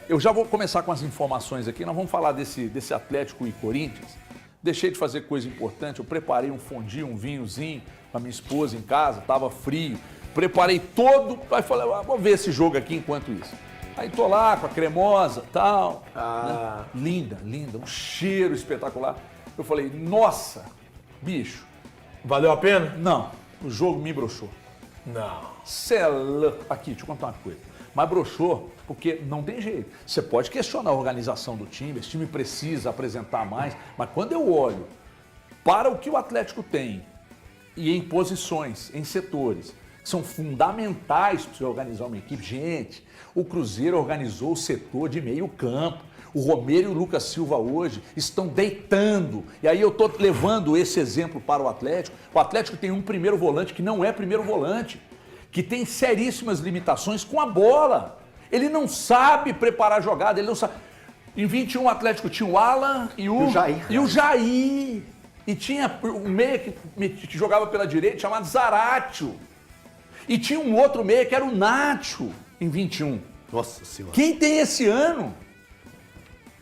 Eu já vou começar com as informações aqui. Nós vamos falar desse Atlético e Corinthians. Deixei de fazer coisa importante. Eu preparei um fondue, um vinhozinho com a minha esposa em casa. Tava frio. Preparei todo. Aí falei, vou ver esse jogo aqui enquanto isso. Aí tô lá com a cremosa, tal. Né? Linda, linda. Um cheiro espetacular. Eu falei, nossa, bicho. Valeu a pena? Não. O jogo me broxou. Não. Aqui, deixa eu contar uma coisa. Mas broxou porque não tem jeito. Você pode questionar a organização do time, esse time precisa apresentar mais, mas quando eu olho para o que o Atlético tem e em posições, em setores, que são fundamentais para você organizar uma equipe. Gente, o Cruzeiro organizou o setor de meio campo. O Romero e o Lucas Silva hoje estão deitando. E aí eu estou levando esse exemplo para o Atlético. O Atlético tem um primeiro volante que não é primeiro volante, que tem seríssimas limitações com a bola. Ele não sabe preparar a jogada, ele não sabe. Em 21 o Atlético tinha o Alan e o Jair. E tinha um meia que jogava pela direita chamado Zaratio. E tinha um outro meia que era o Nacho em 21. Nossa Senhora. Quem tem esse ano?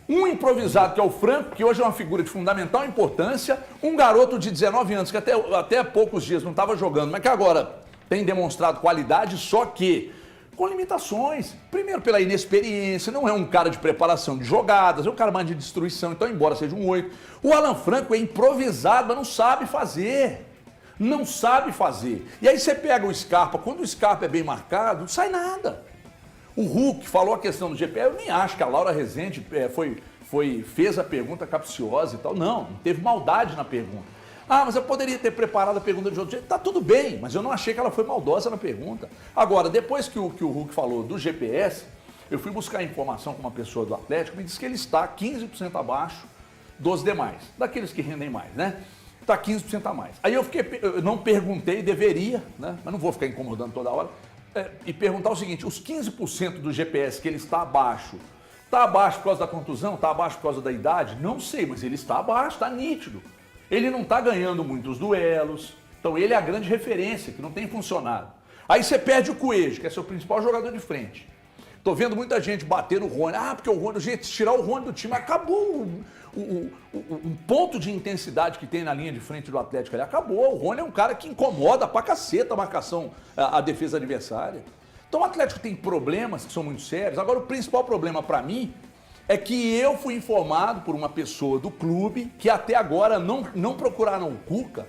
Um improvisado, que é o Franco, que hoje é uma figura de fundamental importância. Um garoto de 19 anos, que até há poucos dias não estava jogando, mas que agora tem demonstrado qualidade, só que com limitações. Primeiro pela inexperiência, não é um cara de preparação de jogadas, é um cara mais de destruição, então embora seja um 8. O Alan Franco é improvisado, mas não sabe fazer. Não sabe fazer. E aí você pega o Scarpa, quando o Scarpa é bem marcado, não sai nada. O Hulk falou a questão do GPE, eu nem acho que a Laura Rezende fez a pergunta capciosa e tal. Não teve maldade na pergunta. Ah, mas eu poderia ter preparado a pergunta de outro jeito. Tá tudo bem, mas eu não achei que ela foi maldosa na pergunta. Agora, depois que o Hulk falou do GPS, eu fui buscar informação com uma pessoa do Atlético, me disse que ele está 15% abaixo dos demais, daqueles que rendem mais, né? Está 15% a mais. Aí eu não perguntei, deveria, né? Mas não vou ficar incomodando toda hora, e perguntar o seguinte, os 15% do GPS que ele está abaixo por causa da contusão, está abaixo por causa da idade? Não sei, mas ele está abaixo, está nítido. Ele não está ganhando muitos duelos, então ele é a grande referência, que não tem funcionado. Aí você perde o Coelho, que é seu principal jogador de frente. Tô vendo muita gente bater no Rony. Ah, porque o Rony, gente, tirar o Rony do time, acabou um ponto de intensidade que tem na linha de frente do Atlético ali. Acabou. O Rony é um cara que incomoda pra caceta a marcação, a defesa adversária. Então o Atlético tem problemas que são muito sérios. Agora, o principal problema pra mim é que eu fui informado por uma pessoa do clube que até agora não procuraram o Cuca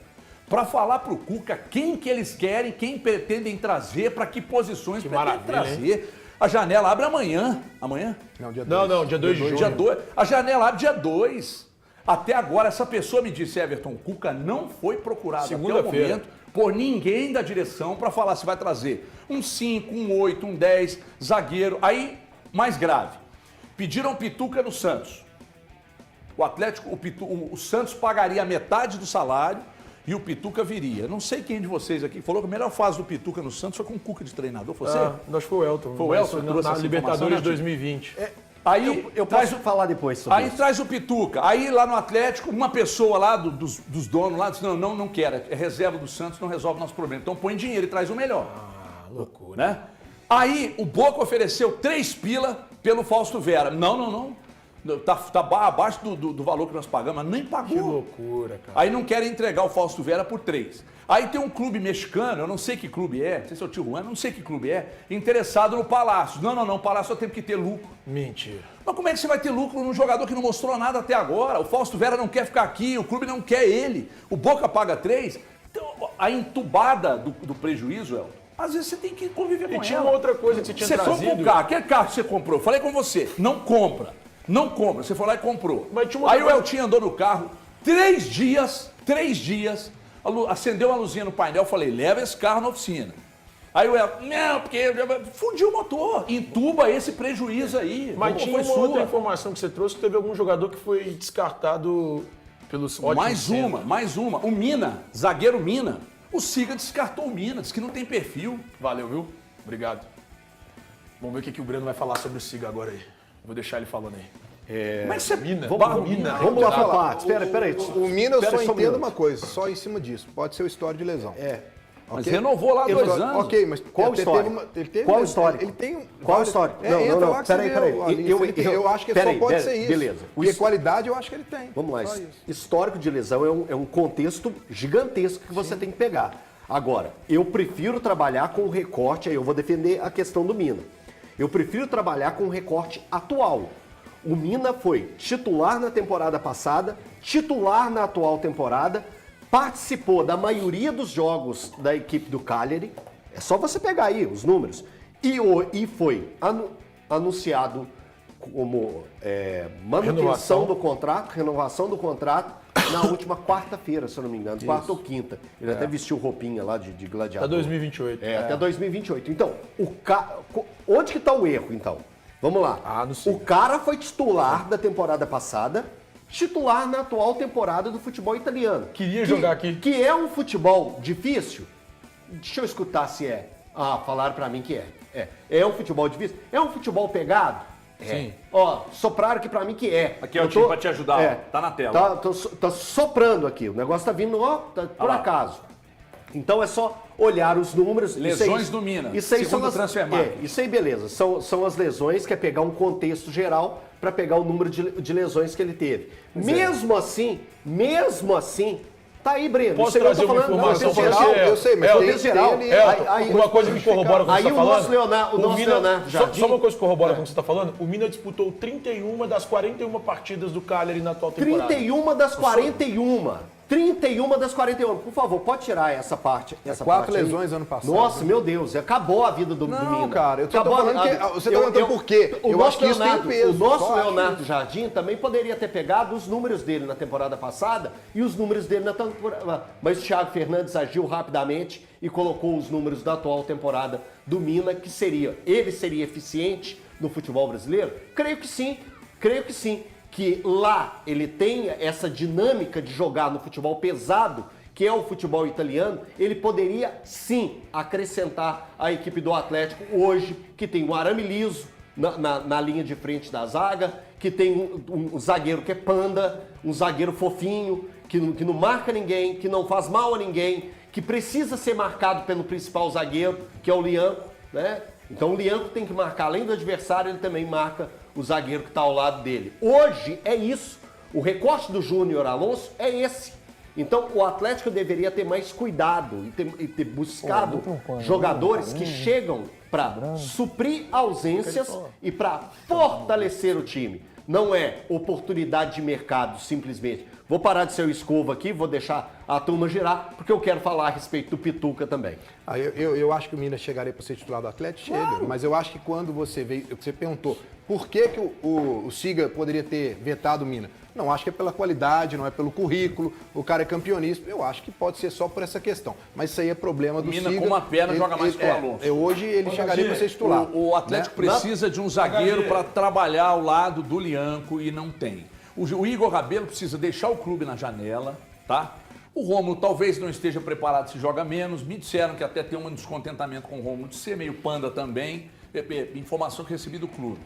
para falar para o Cuca quem que eles querem, quem pretendem trazer, para que posições pretendem trazer. Hein? A janela abre amanhã. Amanhã? Não, dia 2. Não, dia 2 de junho. Dia 2. A janela abre dia 2. Até agora, essa pessoa me disse, Everton, o Cuca não foi procurado até o momento por ninguém da direção para falar se vai trazer um 5, um 8, um 10, zagueiro. Aí, mais grave. Pediram Pituca no Santos. O Atlético, o Santos pagaria metade do salário e o Pituca viria. Não sei quem de vocês aqui falou que a melhor fase do Pituca no Santos foi com o Cuca de treinador. Foi você? Acho que foi o Elton. Foi o Elton que trouxe na essa Libertadores informação, 2020. Aí eu posso falar depois sobre isso. Aí traz o Pituca. Aí lá no Atlético, uma pessoa lá dos donos lá disse, não quero. É reserva do Santos, não resolve nosso problema. Então põe dinheiro e traz o melhor. Loucura. Né? Aí o Boca ofereceu 3 pila pelo Fausto Vera. Não. Tá abaixo do valor que nós pagamos, mas nem pagou. Que loucura, cara. Aí não querem entregar o Fausto Vera por 3. Aí tem um clube mexicano, eu não sei que clube é, não sei se é o Tijuana, não sei que clube é, interessado no Palácio. Não, o Palácio só tem que ter lucro. Mentira. Mas como é que você vai ter lucro num jogador que não mostrou nada até agora? O Fausto Vera não quer ficar aqui, o clube não quer ele. O Boca paga 3. Então, a entubada do prejuízo, Elton, às vezes você tem que conviver com ela. E tinha uma outra coisa que você tinha trazido. Você compra um carro, aquele carro que você comprou, falei com você, não compra. Você foi lá e comprou. Aí o Eltinho andou no carro 3 dias, acendeu uma luzinha no painel, falei, leva esse carro na oficina. Aí o Elton, não, porque fundiu o motor, entuba esse prejuízo aí. Mas tinha uma outra informação que você trouxe, que teve algum jogador que foi descartado pelos ótimos Mais uma. O Mina, zagueiro Mina. O Siga descartou o Mina, disse que não tem perfil. Valeu, viu? Obrigado. Vamos ver o que o Breno vai falar sobre o Siga agora aí. Vou deixar ele falando aí. Mas você... Vamos lá por partes. Espera aí. O Mina eu só entendo uma coisa, só em cima disso. Pode ser o histórico de lesão. Mas renovou lá 2 anos. Ok, mas qual histórico? Qual histórico? Ele tem Qual histórico? Não, peraí. Eu acho que só pode ser isso. Beleza. Porque qualidade eu acho que ele tem. Vamos lá. Histórico de lesão é um contexto gigantesco que você tem que pegar. Agora, eu prefiro trabalhar com o recorte, aí eu vou defender a questão do Mina. Eu prefiro trabalhar com o recorte atual. O Mina foi titular na temporada passada, titular na atual temporada, participou da maioria dos jogos da equipe do Cagliari. É só você pegar aí os números. E foi anunciado como manutenção do contrato, renovação do contrato, na última quarta-feira, se eu não me engano, quarta ou quinta. Ele até vestiu roupinha lá de gladiador. Até 2028. Até 2028. Então, onde que está o erro, então? Vamos lá. O cara foi titular da temporada passada, titular na atual temporada do futebol italiano. Queria jogar aqui. Que é um futebol difícil? Deixa eu escutar se é. Falaram pra mim que é. É um futebol difícil? É um futebol pegado? Sim. Sopraram aqui pra mim que é. Aqui é o time pra te ajudar, tá na tela. Tá soprando aqui, o negócio tá vindo, por acaso. Então é só olhar os números. Lesões do Mina, segundo o Transfermarkt. Isso aí, beleza. São as lesões, que é pegar um contexto geral para pegar o número de lesões que ele teve. Mesmo assim, tá aí, Breno. Posso trazer uma informação para você? Eu sei, mas tem geral. Uma coisa que corrobora com o que você está falando. O nosso Leonardo Jardim. Só uma coisa que corrobora com o que você está falando. O Mina disputou 31 das 41 partidas do Cagliari na atual temporada. 31 das 41. 31 das 41. Por favor, pode tirar essa parte. 4 lesões ano passado. Nossa, meu Deus, acabou a vida do Mina. Não, cara, eu tô falando que você tá perguntando por quê. Eu acho que isso tem peso. O nosso Leonardo Jardim também poderia ter pegado os números dele na temporada passada e os números dele na temporada. Mas o Thiago Fernandes agiu rapidamente e colocou os números da atual temporada do Mina, que ele seria eficiente no futebol brasileiro? Creio que sim. Que lá ele tenha essa dinâmica de jogar no futebol pesado, que é o futebol italiano, ele poderia sim acrescentar a equipe do Atlético hoje, que tem um arame liso na linha de frente da zaga, que tem um zagueiro que é panda, um zagueiro fofinho, que não marca ninguém, que não faz mal a ninguém, que precisa ser marcado pelo principal zagueiro, que é o Lianco, né? Então o Lianco tem que marcar, além do adversário, ele também marca o zagueiro que está ao lado dele. Hoje é isso. O recorte do Júnior Alonso é esse. Então o Atlético deveria ter mais cuidado e ter buscado jogadores que chegam para suprir ausências e para fortalecer o time. Não é oportunidade de mercado, simplesmente. Vou parar de ser o escova aqui, vou deixar a turma girar, porque eu quero falar a respeito do Pituca também. Eu acho que o Minas chegaria para ser titular do Atlético, chega. Mas eu acho que quando você perguntou por que o Siga poderia ter vetado o Minas. Não, acho que é pela qualidade, não é pelo currículo, o cara é campeoníssimo. Eu acho que pode ser só por essa questão. Mas isso aí é problema do Siga. Mina com uma perna joga mais que o Alonso. Hoje ele chegaria para ser titular. O Atlético precisa de um zagueiro para trabalhar ao lado do Lianco e não tem. O Igor Rabelo precisa deixar o clube na janela, tá? O Rômulo talvez não esteja preparado se joga menos. Me disseram que até tem um descontentamento com o Rômulo de ser meio panda também. Informação que recebi do clube.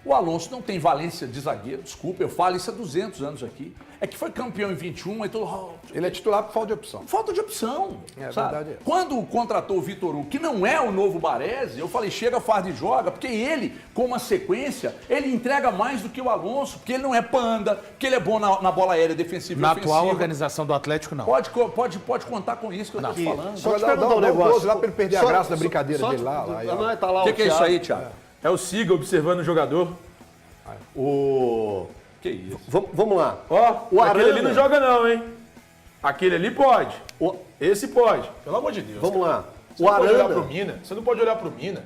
O Alonso não tem valência de zagueiro, desculpa, eu falo isso há 200 anos aqui. É que foi campeão em 21, então... Ele é titular por falta de opção. Falta de opção, sabe? Verdade é. Quando contratou o Vitor Hugo, que não é o novo Baresi, eu falei, chega, faz e joga, porque ele, com uma sequência, ele entrega mais do que o Alonso, porque ele não é panda, porque ele é bom na bola aérea defensiva e ofensiva. Na atual organização do Atlético, não. Pode contar com isso que eu tô te falando. Só te perguntar um negócio. Lá para ele perder a graça da brincadeira dele lá. O que é isso aí, Thiago? É o Siga observando o jogador. Que isso? Vamos lá. O aquele ali não joga não, hein? Aquele ali pode. Esse pode. Pelo amor de Deus. Vamos lá. Você não pode olhar pro Mina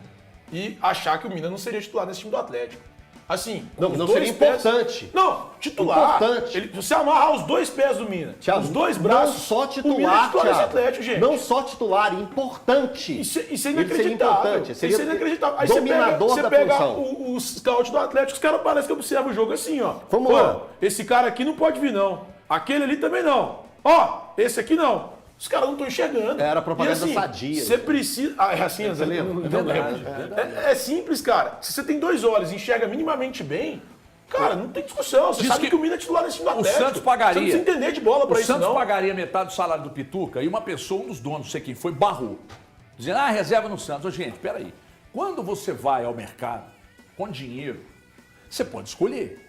e achar que o Mina não seria titular nesse time do Atlético. Assim, não seria importante. Não, titular. Importante. Você amarrar os dois pés do Mina, Thiago, os dois braços. Não só titular, o Mina é titular Thiago, desse Atlético, gente. Não só titular, importante. Isso é Seria inacreditável. importante. Seria inacreditável. Aí dominador você da pega função. os scouts do Atlético, os caras parecem que observam o jogo assim, ó. Vamos lá. Esse cara aqui não pode vir, não. Aquele ali também não. Esse aqui não. Os caras não estão enxergando. Era propaganda assim, sadia. Você precisa... é assim, você lembra? É simples, cara. Se você tem 2 olhos e enxerga minimamente bem, Cara, não tem discussão. Você Diz sabe que que o Mina é titular nesse time do o Atlético. Santos pagaria. Você não precisa entender de bola pra O isso, Santos não. pagaria metade do salário do Pituca e uma pessoa, um dos donos, não sei quem foi, barrou. Dizendo, reserva no Santos. Ô, gente, peraí. Quando você vai ao mercado com dinheiro, você pode escolher.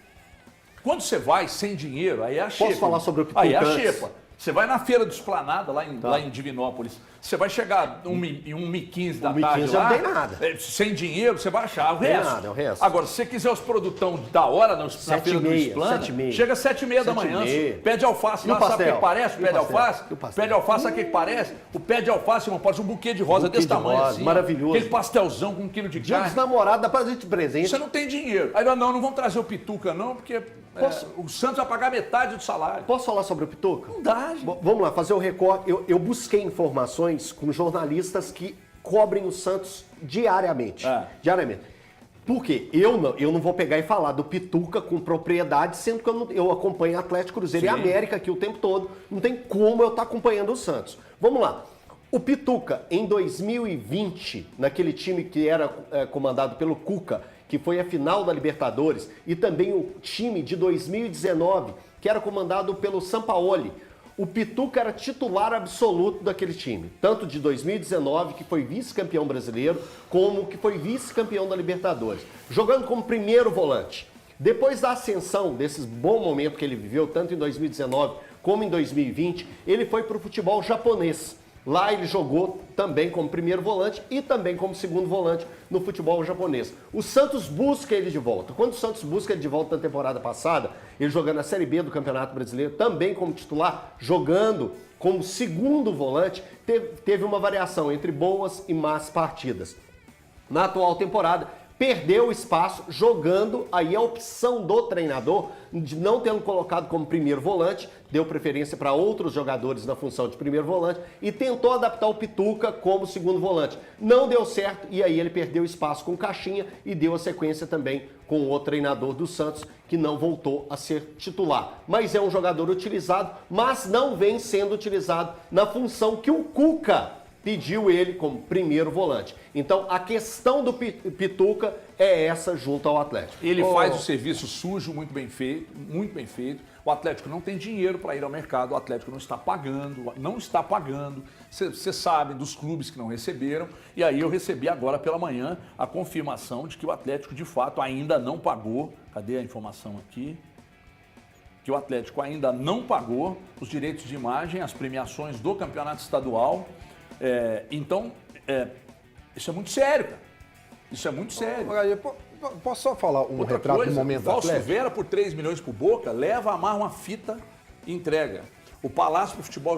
Quando você vai sem dinheiro, aí é a xepa. Posso falar sobre o Pituca Aí é a antes? xepa. Você vai na feira do Esplanada, lá em Divinópolis. Você vai chegar em 1h15 da 1h15 tarde já lá, não tem nada. sem dinheiro, você vai achar o Tem resto. nada, é o resto. Agora, se você quiser os produtão da hora na feira do 7h30, Esplanada, 7h30. chega às 7h30 da manhã, 7h30. pede alface E o lá, sabe o pastel? que parece? E o Pede pastel? alface? E o pastel? Pede alface, sabe o que parece? O pé de alface, irmão, pode ser um buquê de rosa Buquê desse de tamanho rosa, assim. maravilhoso. Aquele pastelzão com 1 quilo de Dia dos carne. namorados, dá pra gente de presente. Você não tem dinheiro. Aí não vão trazer o Pituca não, porque o Santos vai pagar metade do salário. Posso falar sobre o Pituca? Não dá, gente. Vamos lá, fazer o recorte. Eu busquei informações com jornalistas que cobrem o Santos diariamente. Diariamente. Por quê? Eu não vou pegar e falar do Pituca com propriedade, sendo que eu acompanho Atlético, Cruzeiro e América aqui o tempo todo. Não tem como eu estar acompanhando o Santos. Vamos lá. O Pituca, em 2020, naquele time que era comandado pelo Cuca, que foi a final da Libertadores, e também o time de 2019, que era comandado pelo Sampaoli. O Pituca era titular absoluto daquele time, tanto de 2019, que foi vice-campeão brasileiro, como que foi vice-campeão da Libertadores, jogando como primeiro volante. Depois da ascensão, desses bom momento que ele viveu, tanto em 2019 como em 2020, ele foi para o futebol japonês. Lá ele jogou também como primeiro volante e também como segundo volante no futebol japonês. O Santos busca ele de volta. Quando o Santos busca ele de volta na temporada passada, ele jogando na Série B do Campeonato Brasileiro, também como titular, jogando como segundo volante, teve uma variação entre boas e más partidas. Na atual temporada, perdeu espaço jogando, aí a opção do treinador, de não tê-lo colocado como primeiro volante, deu preferência para outros jogadores na função de primeiro volante e tentou adaptar o Pituca como segundo volante. Não deu certo e aí ele perdeu espaço com o Caixinha e deu a sequência também com o treinador do Santos, que não voltou a ser titular. Mas é um jogador utilizado, mas não vem sendo utilizado na função que o Cuca pediu ele como primeiro volante. Então, a questão do Pituca é essa junto ao Atlético. Ele faz o serviço sujo, muito bem feito, muito bem feito. O Atlético não tem dinheiro para ir ao mercado, o Atlético não está pagando. Você sabe dos clubes que não receberam. E aí eu recebi agora pela manhã a confirmação de que o Atlético, de fato, ainda não pagou. Cadê a informação aqui? Que o Atlético ainda não pagou os direitos de imagem, as premiações do campeonato estadual. Então, isso é muito sério, cara. Isso é muito sério. Posso só falar um Outra retrato coisa, do momento o do Fausto Atlético? Vera por 3 milhões por Boca, leva, amarra uma fita e entrega. O Palácio do Futebol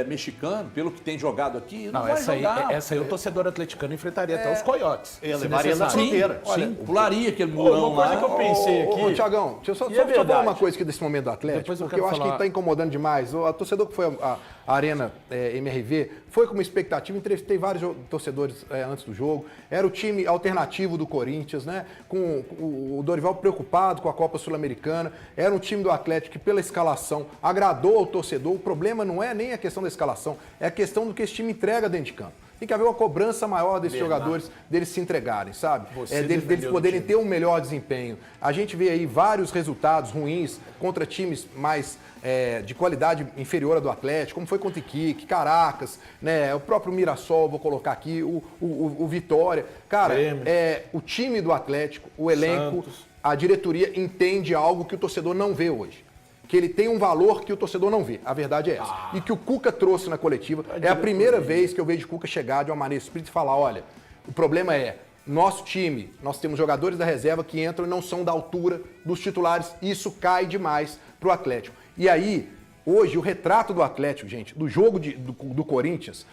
mexicano, pelo que tem jogado aqui, não vai jogar. Essa aí o torcedor atleticano enfrentaria até os coiotes. Ele se levaria na necessário. fronteira. Sim, pularia aquele murão uma coisa lá. que eu pensei aqui. Ô, Thiagão, deixa eu só E é falar verdade. uma coisa aqui desse momento do Atlético, Depois eu porque quero eu acho falar. que está incomodando demais. O torcedor que foi à Arena MRV foi com uma expectativa, entrevistei vários torcedores antes do jogo, era o time alternativo do Corinthians, né? Com o Dorival preocupado com a Copa Sul-Americana, era um time do Atlético que pela escalação agradou ao torcedor. O problema não é nem a questão da escalação, é a questão do que esse time entrega dentro de campo. Tem que haver uma cobrança maior desses jogadores, deles se entregarem, sabe? Deles poderem ter um melhor desempenho. A gente vê aí vários resultados ruins contra times mais de qualidade inferior à do Atlético, como foi contra o Iquique, Caracas, né? O próprio Mirassol, vou colocar aqui, o Vitória. Cara, o time do Atlético, o elenco, a diretoria entende algo que o torcedor não vê hoje. Que ele tem um valor que o torcedor não vê. A verdade é essa. E que o Cuca trouxe na coletiva. É a primeira vez que eu vejo o Cuca chegar de uma maneira espírita e falar, olha, o problema é, nosso time, nós temos jogadores da reserva que entram e não são da altura dos titulares. E isso cai demais pro Atlético. E aí, hoje, o retrato do Atlético, gente, do jogo do Corinthians,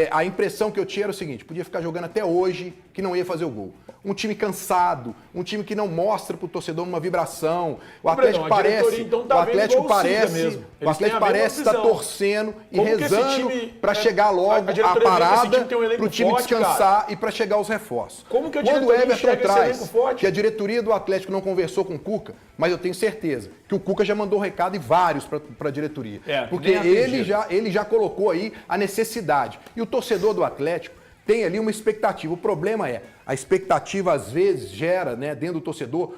a impressão que eu tinha era o seguinte, podia ficar jogando até hoje que não ia fazer o gol. Um time cansado, um time que não mostra pro torcedor uma vibração. O Atlético parece, então tá o Atlético mesmo. o Atlético parece estar torcendo e rezando para chegar logo a parada pro time descansar e para chegar os reforços. Como que a Quando o diretoria Everton enxerga esse traz elenco forte? que a diretoria do Atlético não conversou com o Cuca, mas eu tenho certeza que o Cuca já mandou recado e vários para a diretoria. Porque nem acredito. ele já colocou aí a necessidade. E o torcedor do Atlético tem ali uma expectativa. O problema é, a expectativa às vezes gera, né, dentro do torcedor,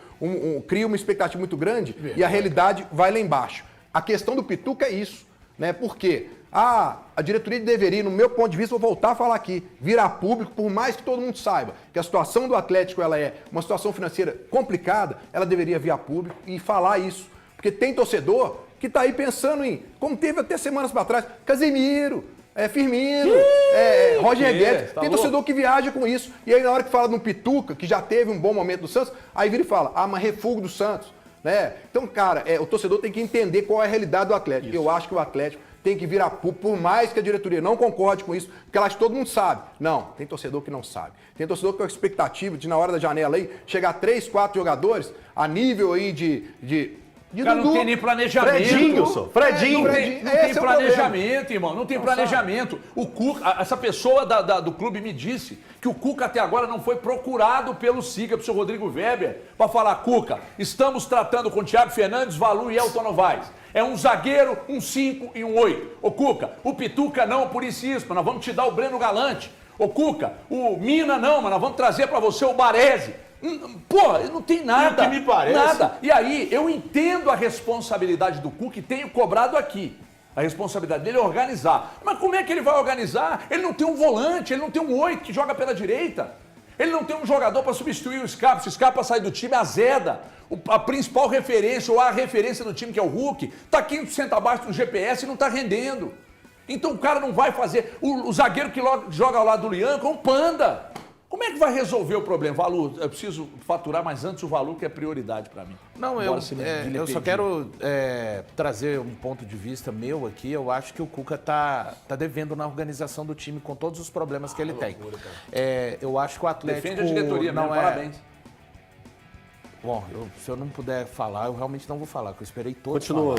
cria uma expectativa muito grande e a realidade vai lá embaixo. A questão do Pituca é isso, né? Por quê? A diretoria deveria, no meu ponto de vista, vou voltar a falar aqui, virar público, por mais que todo mundo saiba que a situação do Atlético ela é uma situação financeira complicada, ela deveria vir a público e falar isso. Porque tem torcedor que está aí pensando em, como teve até semanas para trás, Casemiro, Firmino, Roger Guedes. Tá Tem torcedor que viaja com isso. E aí na hora que fala no Pituca, que já teve um bom momento do Santos, aí vira e fala, mas refugo do Santos. Né? Então, cara, o torcedor tem que entender qual é a realidade do Atlético. Isso. Eu acho que o Atlético tem que virar público, por mais que a diretoria não concorde com isso, porque ela acha que todo mundo sabe. Não, tem torcedor que não sabe. Tem torcedor que tem a expectativa de, na hora da janela aí, chegar 3, 4 jogadores a nível aí de cara, não tem nem planejamento. Fredinho. Não tem planejamento, irmão. Não tem planejamento. O Cuca, essa pessoa do clube me disse que o Cuca até agora não foi procurado pelo Siga, pro seu Rodrigo Weber, para falar, Cuca, estamos tratando com o Thiago Fernandes, Valu e Elton Novaes. É um zagueiro, um 5 e um 8. Ô Cuca, o Pituca não, por isso, mas nós vamos te dar o Breno Galante. Ô Cuca, o Mina não, mas nós vamos trazer para você o Baresi. Porra, não tem nada. O que me parece. Nada. E aí, eu entendo a responsabilidade do Cuca e tenho cobrado aqui. A responsabilidade dele é organizar. Mas como é que ele vai organizar? Ele não tem um volante, ele não tem um 8 que joga pela direita. Ele não tem um jogador para substituir o Scarpa. Se o Scarpa sair do time, azeda. A principal referência, ou a referência do time, que é o Hulk, está 15% abaixo do GPS e não está rendendo. Então o cara não vai fazer... O zagueiro que joga ao lado do Lianco é um panda. Como é que vai resolver o problema? Valu, eu preciso faturar, mas antes o Valu que é prioridade para mim. Não, eu só quero trazer um ponto de vista meu aqui. Eu acho que o Cuca tá devendo na organização do time com todos os problemas que ele tem. Eu acho que o Atlético defende a diretoria, não mesmo, parabéns. Bom, se eu não puder falar, eu realmente não vou falar, porque eu esperei todos Continua.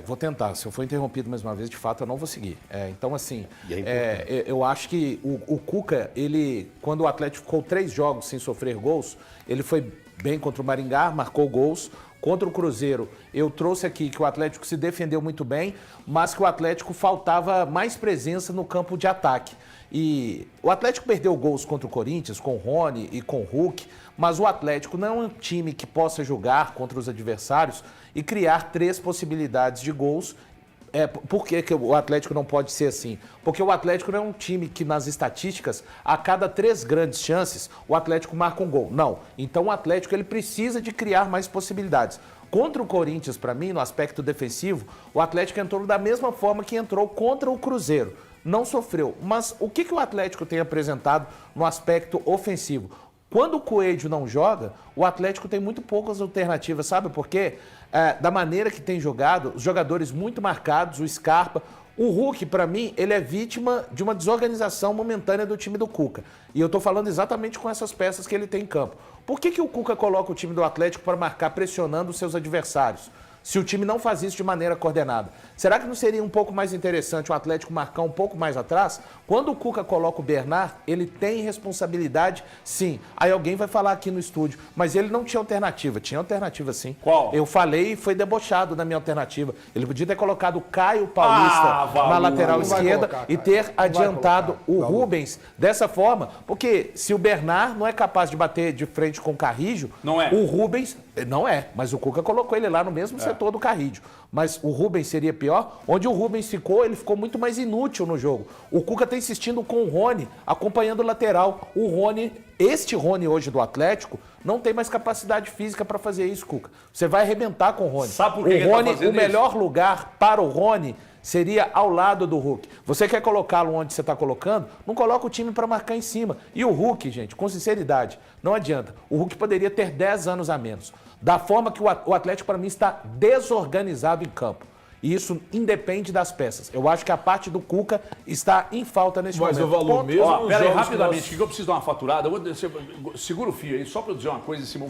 vou tentar. Se eu for interrompido mais uma vez, de fato, eu não vou seguir. Então, assim, eu acho que o Cuca, quando o Atlético ficou 3 jogos sem sofrer gols, ele foi bem contra o Maringá, marcou gols. Contra o Cruzeiro, eu trouxe aqui que o Atlético se defendeu muito bem, mas que o Atlético faltava mais presença no campo de ataque. E o Atlético perdeu gols contra o Corinthians, com o Rony e com o Hulk, mas o Atlético não é um time que possa jogar contra os adversários e criar 3 possibilidades de gols. Por que o Atlético não pode ser assim? Porque o Atlético não é um time que, nas estatísticas, a cada 3 grandes chances, o Atlético marca um gol. Não. Então o Atlético ele precisa de criar mais possibilidades. Contra o Corinthians, para mim, no aspecto defensivo, o Atlético entrou da mesma forma que entrou contra o Cruzeiro. Não sofreu. Mas o que o Atlético tem apresentado no aspecto ofensivo? Quando o Coelho não joga, o Atlético tem muito poucas alternativas, sabe por quê? Da maneira que tem jogado, os jogadores muito marcados, o Scarpa. O Hulk, para mim, ele é vítima de uma desorganização momentânea do time do Cuca. E eu tô falando exatamente com essas peças que ele tem em campo. Por que o Cuca coloca o time do Atlético para marcar pressionando os seus adversários? Se o time não faz isso de maneira coordenada. Será que não seria um pouco mais interessante o Atlético marcar um pouco mais atrás? Quando o Cuca coloca o Bernard, ele tem responsabilidade, sim. Aí alguém vai falar aqui no estúdio, mas ele não tinha alternativa. Tinha alternativa, sim. Qual? Eu falei e foi debochado na minha alternativa. Ele podia ter colocado o Caio Paulista na lateral esquerda e ter adiantado o Rubens dessa forma. Porque se o Bernard não é capaz de bater de frente com o Carrijo, o Rubens... Não é, mas o Cuca colocou ele lá no mesmo setor do Carrídio. Mas o Rubens seria pior. Onde o Rubens ficou, ele ficou muito mais inútil no jogo. O Cuca está insistindo com o Rony, acompanhando o lateral. O Rony, este Rony hoje do Atlético, não tem mais capacidade física para fazer isso, Cuca. Você vai arrebentar com o Rony. Sabe por que o Rony, ele tá fazendo o melhor lugar para o Rony seria ao lado do Hulk. Você quer colocá-lo onde você está colocando? Não coloca o time para marcar em cima. E o Hulk, gente, com sinceridade, não adianta. O Hulk poderia ter 10 anos a menos. Da forma que o Atlético, para mim, está desorganizado em campo. E isso independe das peças. Eu acho que a parte do Cuca está em falta nesse momento. Mas o valor mesmo... Pera aí, rapidamente, que eu preciso dar uma faturada. Segura o fio aí, só para eu dizer uma coisa em cima. O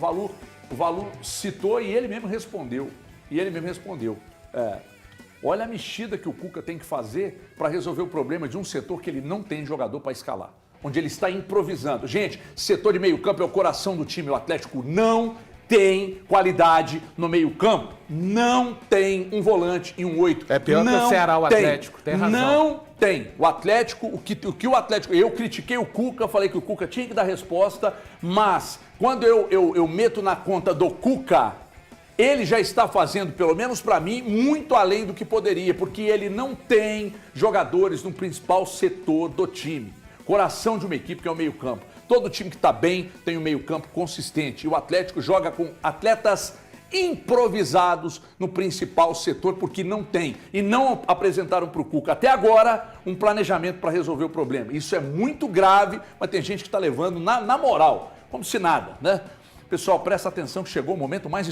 Valu citou e ele mesmo respondeu. Olha a mexida que o Cuca tem que fazer para resolver o problema de um setor que ele não tem jogador para escalar. Onde ele está improvisando. Gente, setor de meio campo é o coração do time. O Atlético não tem qualidade no meio-campo. Não tem um volante e um 8. É pior que o Ceará, o Atlético. Tem razão. Não tem. O Atlético, o que o Atlético... Eu critiquei o Cuca, falei que o Cuca tinha que dar resposta, mas quando eu meto na conta do Cuca, ele já está fazendo, pelo menos para mim, muito além do que poderia, porque ele não tem jogadores no principal setor do time. Coração de uma equipe que é o meio-campo. Todo time que está bem tem um meio-campo consistente. E o Atlético joga com atletas improvisados no principal setor, porque não tem. E não apresentaram para o Cuca, até agora, um planejamento para resolver o problema. Isso é muito grave, mas tem gente que está levando na moral, como se nada, né? Pessoal, presta atenção que chegou o momento mais